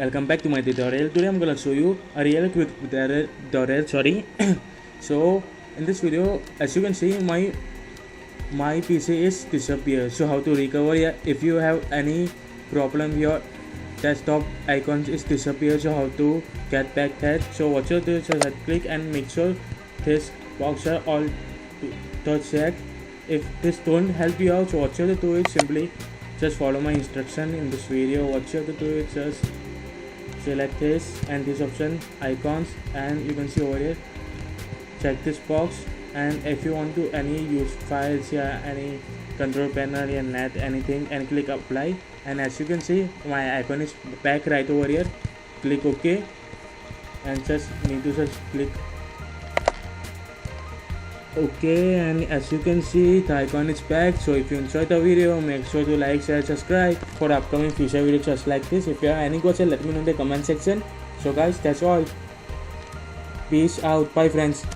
Welcome back to my tutorial. Today I'm gonna show you a real quick tutorial. So in this video, as you can see, my PC is disappeared. So how to recover? Yeah, if you have any problem, your desktop icons is disappeared. So how to get back that? So what you do is just click and make sure this box are all to check. If this don't help you out, so what you have to do is simply just follow my instruction in this video. What you have to do is just select this and this option icons, and you can see over here, check this box, and if you want to any use files, any control panel, net, anything, and click apply. And as you can see, my icon is back right over here. Click OK, and just need to just click OK, and as you can see, the icon is back. So if you enjoyed the video, make sure to like, share, subscribe for upcoming future videos just like this. If you have any questions, let me know in the comment section. So guys, that's all. Peace out. Bye friends.